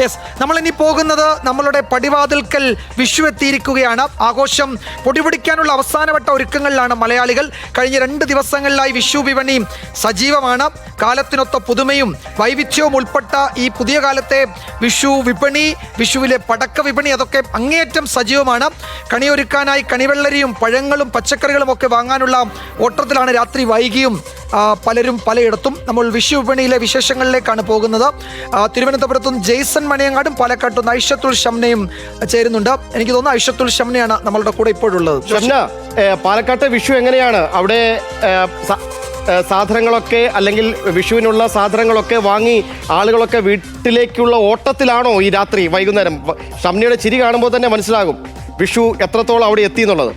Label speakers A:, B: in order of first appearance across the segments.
A: Yes, നമ്മളിനി പോകുന്നത് നമ്മളുടെ പടിവാതിൽക്കൽ വിഷു എത്തിയിരിക്കുകയാണ്. ആഘോഷം പൊടിപിടിക്കാനുള്ള അവസാനവട്ട ഒരുക്കങ്ങളിലാണ് മലയാളികൾ. കഴിഞ്ഞ 2 ദിവസങ്ങളിലായി വിഷു വിപണി സജീവമാണ്. കാലത്തിനൊത്ത പുതുമയും വൈവിധ്യവും ഉൾപ്പെട്ട ഈ പുതിയ കാലത്തെ വിഷു വിപണി, വിഷുവിലെ പടക്ക വിപണി, അതൊക്കെ അങ്ങേയറ്റം സജീവമാണ്. കണിയൊരുക്കാനായി കണിവെള്ളരിയും പഴങ്ങളും പച്ചക്കറികളും ഒക്കെ വാങ്ങാനുള്ള ഓട്ടത്തിലാണ്. രാത്രി വൈകിയും പലരും പലയിടത്തും. നമ്മൾ വിഷു വിപണിയിലെ വിശേഷങ്ങളിലേക്കാണ് പോകുന്നത്. തിരുവനന്തപുരത്തും ജെയ്സൺ മണിയങ്ങാടും പാലക്കാട്ടും ഐഷത്തുൽ ഷംനയും ചേരുന്നുണ്ട്. എനിക്ക് തോന്നുന്നു ഐഷത്തുൽ ഷംനയാണ് നമ്മളുടെ കൂടെ ഇപ്പോഴുള്ളത്.
B: പാലക്കാട്ടെ വിഷു എങ്ങനെയാണ്? അവിടെ സാധനങ്ങളൊക്കെ അല്ലെങ്കിൽ വിഷുവിനുള്ള സാധനങ്ങളൊക്കെ വാങ്ങി ആളുകളൊക്കെ വീട്ടിലേക്കുള്ള ഓട്ടത്തിലാണോ ഈ രാത്രി വൈകുന്നേരം? ഷംനയുടെ ചിരി കാണുമ്പോൾ തന്നെ മനസ്സിലാകും വിഷു എത്രത്തോളം അവിടെ എത്തി എന്നുള്ളത്.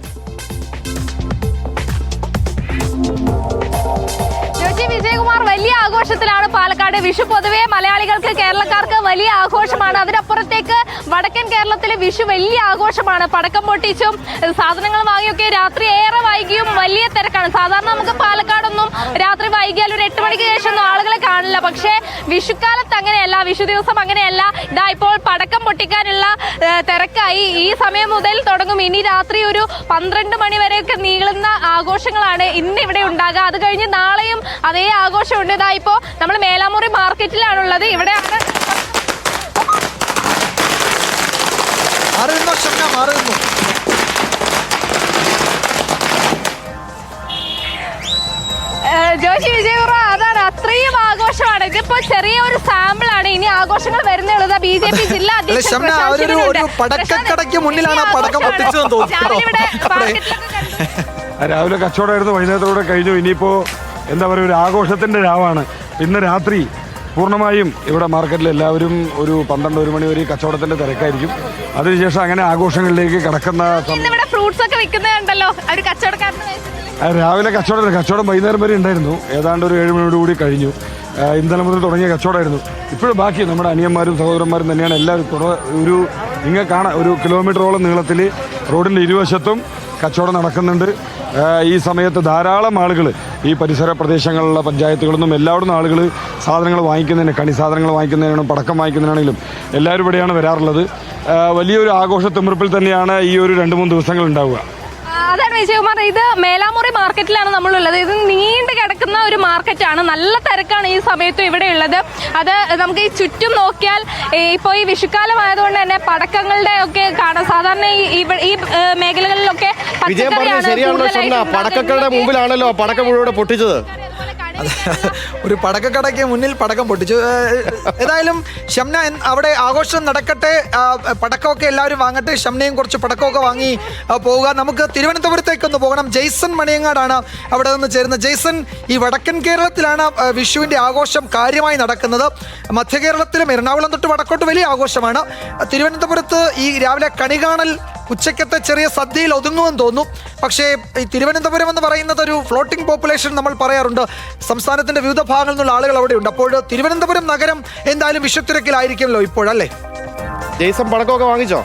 C: വിജയകുമാർ, വലിയ ആഘോഷത്തിലാണ് പാലക്കാട്. വിഷു പൊതുവെ മലയാളികൾക്ക്, കേരളക്കാർക്ക് വലിയ ആഘോഷമാണ്. അതിനപ്പുറത്തേക്ക് വടക്കൻ കേരളത്തിലെ വിഷു വലിയ ആഘോഷമാണ്. പടക്കം പൊട്ടിച്ചും സാധനങ്ങൾ വാങ്ങിയൊക്കെ രാത്രി ഏറെ വൈകിയും വലിയ തിരക്കാണ്. സാധാരണ നമുക്ക് പാലക്കാടൊന്നും രാത്രി വൈകിയാൽ ഒരു 8 മണിക്ക് ശേഷം ഒന്നും ആളുകളെ കാണില്ല. പക്ഷേ വിഷുക്കാലത്ത് അങ്ങനെയല്ല, വിഷു ദിവസം അങ്ങനെയല്ല. ഇതാ ഇപ്പോൾ പടക്കം പൊട്ടിക്കാനുള്ള തിരക്കായി. ഈ സമയം മുതൽ തുടങ്ങും. ഇനി രാത്രി ഒരു 12 മണി വരെയൊക്കെ നീളുന്ന ആഘോഷങ്ങളാണ് ഇന്ന് ഇവിടെ ഉണ്ടാകുക. അത് കഴിഞ്ഞ് നാളെയും അതേ ആഘോഷമുണ്ട്. ഇതാ ഇപ്പോൾ നമ്മൾ മേലാമുറി മാർക്കറ്റിലാണുള്ളത്. ഇവിടെയാണ് ജോഷി, വിജയകുമാർ, അതാണ്, അത്രയും ആഘോഷമാണ്. ഇതിപ്പോ ചെറിയൊരു സാമ്പിൾ ആണ്. ഇനി ആഘോഷങ്ങൾ വരുന്നുള്ളത്. BJP ജില്ലാ അധ്യക്ഷൻ
D: രാവിലെ കച്ചവടമായിരുന്നു, വൈകുന്നേരത്തോടെ കഴിഞ്ഞു. ഇനിയിപ്പോ എന്താ പറയുക, ഒരു ആഘോഷത്തിന്റെ രാവാണ് ഇന്ന് രാത്രി. പൂർണ്ണമായും ഇവിടെ മാർക്കറ്റിൽ എല്ലാവരും ഒരു 12-1 മണി വരെ കച്ചവടത്തിന്റെ തിരക്കായിരിക്കും. അതിനുശേഷം അങ്ങനെ ആഘോഷങ്ങളിലേക്ക് കടക്കുന്ന
C: ഫ്രൂട്ട്സ് ഒക്കെ വിൽക്കുന്നുണ്ടല്ലോ
D: രാവിലെ കച്ചവടം വൈകുന്നേരം വരെ ഉണ്ടായിരുന്നു. ഏതാണ്ട് ഒരു 7 മണിയോട് കൂടി കഴിഞ്ഞു. ഇന്നലെ മുതൽ തുടങ്ങിയ കച്ചവടമായിരുന്നു. ഇപ്പോഴും ബാക്കി നമ്മുടെ അനിയന്മാരും സഹോദരന്മാരും തന്നെയാണ് എല്ലാവരും. ഒരു ഇങ്ങനെ കാണാൻ ഒരു കിലോമീറ്ററോളം നീളത്തിൽ റോഡിൻ്റെ ഇരുവശത്തും കച്ചവടം നടക്കുന്നുണ്ട്. ഈ സമയത്ത് ധാരാളം ആളുകൾ ഈ പരിസര പ്രദേശങ്ങളിലുള്ള പഞ്ചായത്തുകളിൽ നിന്നും എല്ലായിടത്തും ആളുകൾ സാധനങ്ങൾ വാങ്ങിക്കുന്നതിന്, കണി സാധനങ്ങൾ വാങ്ങിക്കുന്നതിനും പടക്കം വാങ്ങിക്കുന്നതിനാണെങ്കിലും എല്ലാവരും ഇവിടെയാണ് വരാറുള്ളത്. വലിയൊരു ആഘോഷത്തിമിർപ്പിൽ തന്നെയാണ് ഈ ഒരു 2-3 ദിവസങ്ങൾ ഉണ്ടാവുക.
C: അതാണ് വിജയകുമാർ, ഇത് മേലാമുറി മാർക്കറ്റിലാണ് നമ്മളുള്ളത്. ഇത് നീണ്ടു കിടക്കുന്ന ഒരു മാർക്കറ്റാണ്. നല്ല തിരക്കാണ് ഈ സമയത്തും ഇവിടെ ഉള്ളത്. അത് നമുക്ക് ഈ ചുറ്റും നോക്കിയാൽ ഇപ്പോൾ ഈ വിഷുക്കാലമായതുകൊണ്ട് തന്നെ പടക്കങ്ങളുടെ ഒക്കെ കാണാം. സാധാരണ ഈ മേഖലകളിലൊക്കെ
B: പടക്കങ്ങളുടെ മുമ്പിലാണല്ലോ പടക്കം മുഴുവൻ പൊട്ടിച്ചത്.
A: ഒരു പടക്കക്കടയ്ക്ക് മുന്നിൽ പടക്കം പൊട്ടിച്ചു. ഏതായാലും ഷംന, അവിടെ ആഘോഷം നടക്കട്ടെ, പടക്കമൊക്കെ എല്ലാവരും വാങ്ങട്ടെ. ഷംനയും കുറച്ച് പടക്കമൊക്കെ വാങ്ങി പോവുക. നമുക്ക് തിരുവനന്തപുരത്തേക്കൊന്ന് പോകണം. ജെയ്സൺ മണിയങ്ങാടാണ് അവിടെ നിന്ന് ചേരുന്നത്. ജെയ്സൺ, ഈ വടക്കൻ കേരളത്തിലാണ് വിഷുവിൻ്റെ ആഘോഷം കാര്യമായി നടക്കുന്നത്. മധ്യ കേരളത്തിലും എറണാകുളം തൊട്ട് വടക്കോട്ട് വലിയ ആഘോഷമാണ്. തിരുവനന്തപുരത്ത് ഈ രാവിലെ കണി കാണൽ ഉച്ചയ്ക്കത്തെ ചെറിയ സദ്യയിൽ ഒതുങ്ങുമെന്ന് തോന്നുന്നു. പക്ഷേ ഈ തിരുവനന്തപുരം എന്ന് പറയുന്നത് ഒരു ഫ്ലോട്ടിംഗ് പോപ്പുലേഷൻ നമ്മൾ പറയാറുണ്ട്. സംസ്ഥാനത്തിന്റെ വിവിധ ഭാഗങ്ങളിൽ നിന്നുള്ള ആളുകൾ അവിടെയുണ്ട്. അപ്പോൾ തിരുവനന്തപുരം നഗരം എന്തായാലും വിഷുത്തിരക്കിലായിരിക്കുമല്ലോ ഇപ്പോഴല്ലേ?
B: ജെയ്സൺ പടക്കമൊക്കെ വാങ്ങിച്ചോ?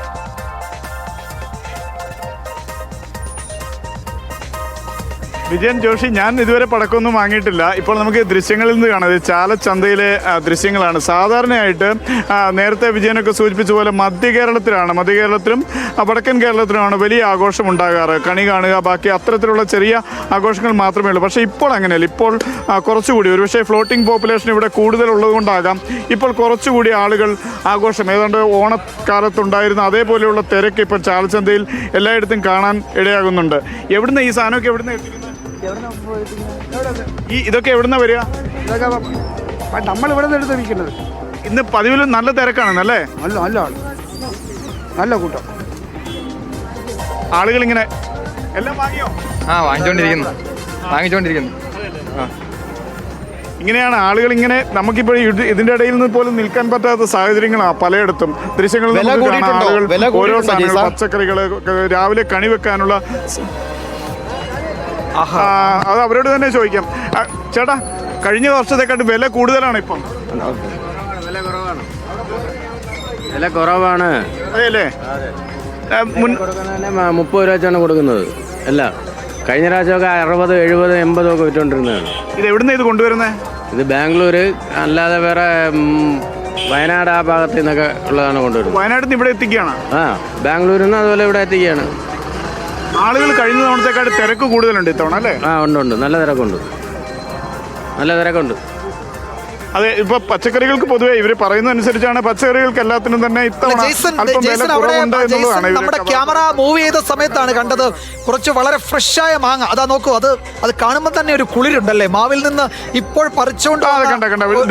E: വിജയൻ, ജോഷി, ഞാൻ ഇതുവരെ പടക്കമൊന്നും വാങ്ങിയിട്ടില്ല. ഇപ്പോൾ നമുക്ക് ദൃശ്യങ്ങളിൽ നിന്ന് കാണാം, ചാലച്ചന്തയിലെ ദൃശ്യങ്ങളാണ്. സാധാരണയായിട്ട് നേരത്തെ വിജയനൊക്കെ സൂചിപ്പിച്ച പോലെ മധ്യ കേരളത്തിലും വടക്കൻ കേരളത്തിലുമാണ് വലിയ ആഘോഷം ഉണ്ടാകാറ്. കണി കാണുക, ബാക്കി അത്തരത്തിലുള്ള ചെറിയ ആഘോഷങ്ങൾ മാത്രമേ ഉള്ളൂ. പക്ഷേ ഇപ്പോൾ അങ്ങനെയല്ല. ഇപ്പോൾ കുറച്ചുകൂടി, ഒരുപക്ഷെ ഫ്ലോട്ടിംഗ് പോപ്പുലേഷൻ ഇവിടെ കൂടുതലുള്ളത് കൊണ്ടാകാം, ഇപ്പോൾ കുറച്ചുകൂടി ആളുകൾ ആഘോഷം, ഏതാണ്ട് ഓണക്കാലത്തുണ്ടായിരുന്ന അതേപോലെയുള്ള തിരക്ക് ഇപ്പോൾ ചാലച്ചന്തയിൽ എല്ലായിടത്തും കാണാൻ ഇടയാകുന്നുണ്ട്. എവിടുന്ന് ഈ സാധനമൊക്കെ എവിടുന്ന് ഇതൊക്കെ എവിടുന്ന വരിക?
F: നമ്മൾ ഇവിടെ നിന്ന് എടുത്ത് വിൽക്കുന്നത്.
E: ഇന്ന് പതിവിലും നല്ല തിരക്കാണെന്നല്ലേ?
F: നല്ല കൂട്ടം
E: ആളുകൾ ഇങ്ങനെ എല്ലാം വാങ്ങിയോ?
G: വാങ്ങിച്ചോണ്ടിരിക്കുന്നു.
E: ഇങ്ങനെയാണ് ആളുകൾ ഇങ്ങനെ. നമുക്കിപ്പോൾ ഇതിന്റെ ഇടയിൽ നിന്ന് പോലും നിൽക്കാൻ പറ്റാത്ത സാഹചര്യങ്ങളാണ് പലയിടത്തും. ദൃശ്യങ്ങളിൽ ആളുകൾ ഓരോ സാധനങ്ങൾ, പച്ചക്കറികൾ, രാവിലെ കണി വെക്കാനുള്ള, അത് അവരോട് തന്നെ ചോദിക്കാം. ചേട്ടാ, കഴിഞ്ഞ വർഷത്തെക്കാട്ട് വില കൂടുതലാണ് ഇപ്പം?
H: വില കുറവാണ്.
E: അതെയല്ലേ?
H: 30 രൂപ വെച്ചാണ് കൊടുക്കുന്നത് എല്ലാം. കഴിഞ്ഞ പ്രാവശ്യമൊക്കെ 60, 70, 80 ഒക്കെ വിറ്റുകൊണ്ടിരുന്നതാണ്.
E: ഇത് എവിടുന്ന ഇത് കൊണ്ടുവരുന്നത്?
H: ഇത് ബാംഗ്ലൂർ, അല്ലാതെ വേറെ വയനാട് ആ ഭാഗത്ത് നിന്നൊക്കെ ഉള്ളതാണ് കൊണ്ടുവരുന്നത്.
E: വയനാട്ടിൽ നിന്ന് ഇവിടെ എത്തിക്കുകയാണ്.
H: ആ ബാംഗ്ലൂരിൽ നിന്ന് അതുപോലെ ഇവിടെ എത്തിക്കുകയാണ്.
E: ആളുകൾ കഴിഞ്ഞ തവണത്തെക്കാട്ട് തിരക്ക് കൂടുതലുണ്ട് ഇത്തവണ അല്ലേ?
H: ആ ഉണ്ട്, നല്ല തിരക്കുണ്ട്, നല്ല തിരക്കുണ്ട്.
E: അതെ, ഇപ്പൊ പച്ചക്കറികൾക്ക് പൊതുവെ ഇവര് പറയുന്നതനുസരിച്ചാണ് പച്ചക്കറികൾക്ക് എല്ലാത്തിനും തന്നെ ഇത്തവണ അല്പം വില കുറവുണ്ട് എന്നുള്ളതാണ്.
A: നമ്മുടെ ക്യാമറ മൂവ് ചെയ്ത സമയത്താണ് കണ്ടത് കുറച്ച് വളരെ ഫ്രഷായ മാങ്ങ. അതാ നോക്കൂ, അത് കാണുമ്പോൾ തന്നെ ഒരു കുളിരുണ്ടല്ലേ. മാവിൽ നിന്ന് ഇപ്പോൾ പറിച്ചുകൊണ്ട്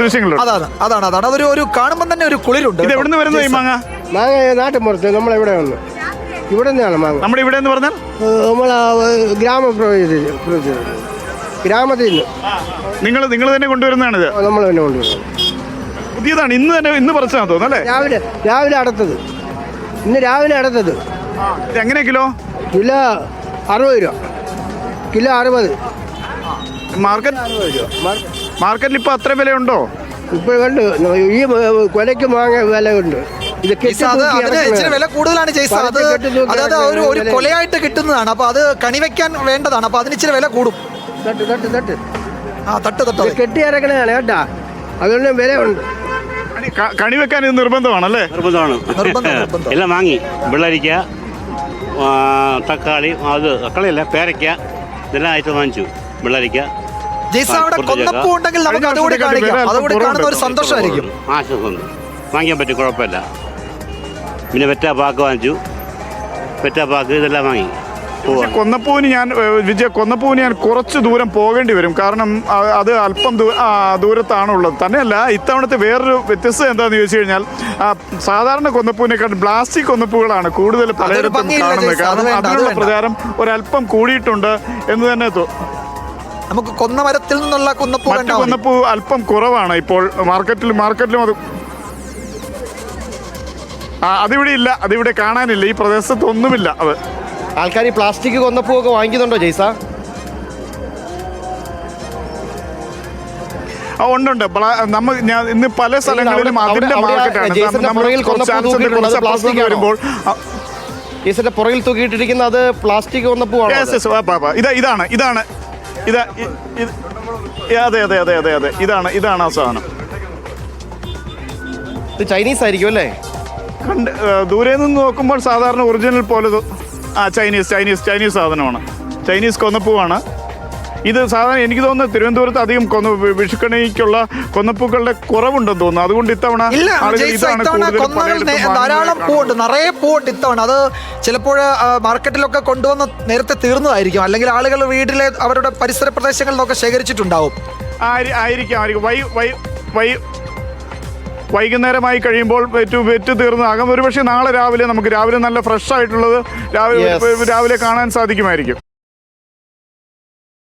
E: ദൃശ്യങ്ങളുണ്ട്.
A: അതാണ് അതൊരു കാണുമ്പോൾ തന്നെ ഒരു കുളിരുണ്ട്.
E: ഇത് എവിടെ നിന്ന് വരുന്നത് ഈ മാങ്ങ?
F: മാങ്ങ നാട്ടിൻപുറത്ത് നമ്മളെവിടെ വന്നു, ഇവിടെ നിന്നാണ് മാങ്ങ.
E: നമ്മുടെ ഇവിടെ എന്ന് പറഞ്ഞാൽ
F: നമ്മളെ ഗ്രാമത്തിൽ നിന്ന്
E: നിങ്ങൾ തന്നെ കൊണ്ടുവരുന്നതാണിത്?
F: നമ്മൾ തന്നെ കൊണ്ടുവരുന്നത്.
E: പുതിയതാണ്, ഇന്ന് പറിച്ചതാണെന്ന് തോന്നുന്നു അല്ലേ?
F: രാവിലെ അടത്തത്, ഇന്ന് രാവിലെ അടത്തത്.
E: എങ്ങനെ കിലോ?
F: കിലോ 60 രൂപ, കിലോ 60.
E: മാർക്കറ്റിൽ ഇപ്പൊ അത്ര വിലയുണ്ടോ?
F: ഇപ്പോൾ കണ്ട് ഈ കൊലയ്ക്ക് മാങ്ങ വില ഉണ്ട്. ഇത്
A: ഇച്ചിരി വില കൂടുതലാണ് ജയ്സ. അതായത് ഒരു കൊലയായിട്ട് കിട്ടുന്നതാണ്. അപ്പൊ അത് കണിവെക്കാൻ വേണ്ടതാണ്. അപ്പൊ അതിന് ഇച്ചിരി വില കൂടും. തട്ട്
F: കെട്ടി ഇറക്കണതാണ് കേട്ടാ, അതുകൊണ്ട് വില ഉണ്ട്.
E: കണി വെക്കാൻ ഇത് നിർബന്ധമാണല്ലേ?
G: നിർബന്ധമാണ്. എല്ലാം വാങ്ങി, വെള്ളരിക്ക, തക്കാളി, തക്കാളിയല്ല പേരയ്ക്ക, ഇതെല്ലാം ഐറ്റം വാങ്ങിച്ചു. വെള്ളരിക്ക
A: ജയ്സ, അവിടെ കൊന്നപ്പൂ ഉണ്ടെങ്കിൽ നമുക്ക് അതുകൂടി കാണിക്കാം. അതുകൂടി കാണുന്ന ഒരു സന്തോഷമായിരിക്കും.
G: ആശ്വാസം വാങ്ങിക്കാൻ പറ്റും, കുഴപ്പമില്ല. പിന്നെ വെറ്റാപ്പാക്ക് വാങ്ങിച്ചു, വെറ്റാപ്പാക്ക് ഇതെല്ലാം വാങ്ങി.
E: കൊന്നപ്പൂവിന് ഞാൻ കുറച്ച് ദൂരം പോകേണ്ടി വരും. കാരണം അത് അല്പം ദൂരത്താണുള്ളത്. തന്നെയല്ല, ഇത്തവണത്തെ വേറൊരു വ്യത്യസ്തത എന്താണെന്ന് ചോദിച്ചു കഴിഞ്ഞാൽ സാധാരണ കൊന്നപ്പൂവിനെക്കാൾ പ്ലാസ്റ്റിക് കൊന്നപ്പൂകളാണ് കൂടുതൽ പലയിടത്തും കാണുന്നത്. കാരണം അതിനുള്ള പ്രചാരം ഒരല്പം കൂടിയിട്ടുണ്ട് എന്ന് തന്നെ
A: നമുക്ക് കൊന്നമരത്തിൽ നിന്നുള്ള
E: കൊന്നപ്പൂ അല്പം കുറവാണ് ഇപ്പോൾ മാർക്കറ്റിലും അത് അതിവിടെ ഇല്ല, അതിവിടെ കാണാനില്ല. ഈ പ്രദേശത്ത് ഒന്നുമില്ല. അത്
B: ആൾക്കാർ ഈ പ്ലാസ്റ്റിക് കൊന്നപ്പൂവൊക്കെ വാങ്ങിക്കുന്നുണ്ടോ ജയ്സ?
E: ഉണ്ട്. ഞാൻ ഇന്ന് പല സ്ഥലങ്ങളിലും അതിന്റെ മാർക്കറ്റാണ് വരുമ്പോൾ
B: ജയ്സന്റെ പുറകിൽ തൂക്കിയിട്ടിരിക്കുന്ന അത് പ്ലാസ്റ്റിക് കൊന്നപ്പൂവാണ്.
E: അതെ, ഇതാണ് ആ സാധനം.
B: ഇത് ചൈനീസ് ആയിരിക്കും അല്ലേ?
E: ദൂരെ നിന്ന് നോക്കുമ്പോൾ സാധാരണ ഒറിജിനൽ പോലെ ചൈനീസ് സാധനമാണ്. ചൈനീസ് കൊന്നപ്പൂവാണ് ഇത്. സാധാരണ എനിക്ക് തോന്നുന്നു തിരുവനന്തപുരത്ത് അധികം വിഷുക്കണിക്കുള്ള കൊന്നപ്പൂക്കളുടെ കുറവുണ്ടെന്ന് തോന്നുന്നു. അതുകൊണ്ട് ഇത്തവണ
A: ധാരാളം പൂവുണ്ട്, നിറയെ പൂവുണ്ട് ഇത്തവണ. അത് ചിലപ്പോൾ മാർക്കറ്റിലൊക്കെ കൊണ്ടുവന്ന് നേരത്തെ തീർന്നതായിരിക്കും. അല്ലെങ്കിൽ ആളുകൾ വീട്ടിലെ അവരുടെ പരിസര പ്രദേശങ്ങളിലൊക്കെ ശേഖരിച്ചിട്ടുണ്ടാവും.
E: വൈകുന്നേരമായി കഴിയുമ്പോൾ വെറ്റ് തീർന്നതാകും. ഒരുപക്ഷെ നാളെ രാവിലെ നമുക്ക് നല്ല ഫ്രഷ് ആയിട്ടുള്ളത് രാവിലെ കാണാൻ സാധിക്കുമായിരിക്കും.